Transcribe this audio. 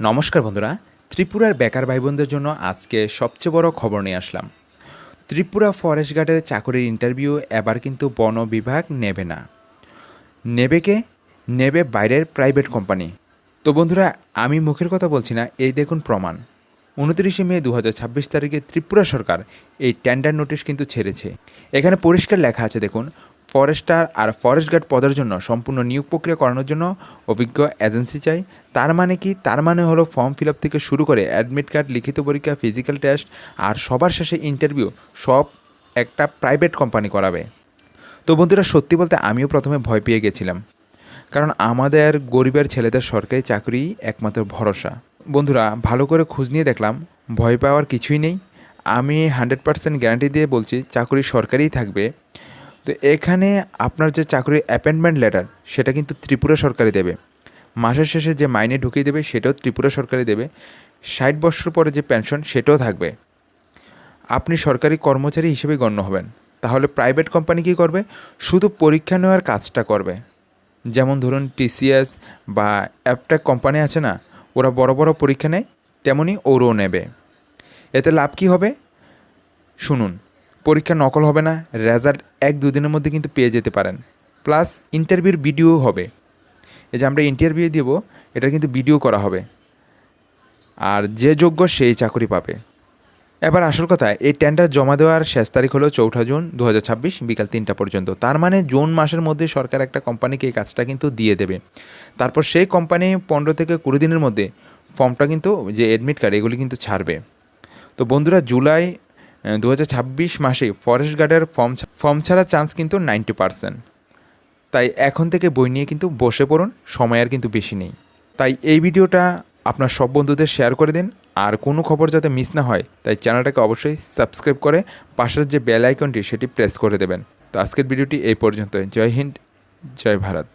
নমস্কার বন্ধুরা, ত্রিপুরার বেকার ভাই বোনদের জন্য আজকে সবচেয়ে বড় খবর নিয়ে আসলাম। ত্রিপুরা ফরেস্ট গার্ডের চাকরির ইন্টারভিউ এবার কিন্তু বন বিভাগ নেবে না। নেবে কে? নেবে বাইরের প্রাইভেট কোম্পানি। তো বন্ধুরা, আমি মুখের কথা বলছি না, এই দেখুন প্রমাণ। 29শে মে 2026 তারিখে ত্রিপুরা সরকার এই টেন্ডার নোটিশ কিন্তু ছেড়েছে। এখানে পরিষ্কার লেখা আছে দেখুন, ফরেস্টার আর ফরেস্ট গার্ড পদের জন্য সম্পূর্ণ নিয়োগ প্রক্রিয়া করানোর জন্য অভিজ্ঞ এজেন্সি চাই। তার মানে কি? তার মানে হলো ফর্ম ফিল আপ থেকে শুরু করে অ্যাডমিট কার্ড, লিখিত পরীক্ষা, ফিজিক্যাল টেস্ট আর সবার শেষে ইন্টারভিউ সব একটা প্রাইভেট কোম্পানি করাবে। তো বন্ধুরা, সত্যি বলতে আমিও প্রথমে ভয় পেয়ে গেছিলাম, কারণ আমাদের গরিবের ছেলেদের সরকারি চাকরি একমাত্র ভরসা। বন্ধুরা, ভালো করে খোঁজ নিয়ে দেখলাম ভয় পাওয়ার কিছুই নেই। আমি 100% গ্যারান্টি দিয়ে বলছি চাকরি সরকারিই থাকবে। তো এখানে আপনার যে চাকরির অ্যাপয়েন্টমেন্ট লেটার সেটা কিন্তু ত্রিপুরা সরকারই দেবে। মাসের শেষে যে মাইনে ঢুকিয়ে দেবে সেটাও ত্রিপুরা সরকারই দেবে। 60 বছর পরে যে পেনশন সেটাও থাকবে। আপনি সরকারি কর্মচারী হিসেবে গণ্য হবেন। তাহলে প্রাইভেট কোম্পানি কী করবে? শুধু পরীক্ষা নেওয়ার কাজটা করবে। যেমন ধরুন টিসিএস বা অ্যাপটেক কোম্পানি আছে না, ওরা বড় বড় পরীক্ষা নেয়, তেমনই ওরও নেবে। এতে লাভ কী হবে শুনুন। পরীক্ষা নকল হবে না, রেজাল্ট 1-2 দিনের মধ্যে কিন্তু পেয়ে যেতে পারেন। প্লাস ইন্টারভিউর ভিডিও হবে। এই যে আমরা ইন্টারভিউ দেব, এটা কিন্তু ভিডিও করা হবে। আর যে যোগ্য সেই চাকরি পাবে। এবার আসল কথা, এই টেন্ডার জমা দেওয়ার শেষ তারিখ হলো 4 জুন 2026 বিকাল 3টা পর্যন্ত। তার মানে জুন মাসের মধ্যে সরকার একটা কোম্পানিকে এই কাজটা কিন্তু দিয়ে দেবে। তারপর সেই কোম্পানি 15 থেকে 20 দিনের মধ্যে ফর্মটা কিন্তু, যে অ্যাডমিট কার্ড, এগুলি কিন্তু ছাড়বে। তো বন্ধুরা, জুলাই 2026 মাসে ফরেস্ট গার্ডের ফর্ম ছাড়ার চান্স কিন্তু 90%। তাই এখন থেকে বই নিয়ে কিন্তু বসে পড়ুন, সময় আর কিন্তু বেশি নেই। তাই এই ভিডিওটা আপনার সব বন্ধুদের শেয়ার করে দিন। আর কোনো খবর যাতে মিস না হয়, তাই চ্যানেলটাকে অবশ্যই সাবস্ক্রাইব করে পাশের যে বেল আইকনটি সেটি প্রেস করে দেবেন। তো আজকের ভিডিওটি এই পর্যন্তই। জয় হিন্দ, জয় ভারত।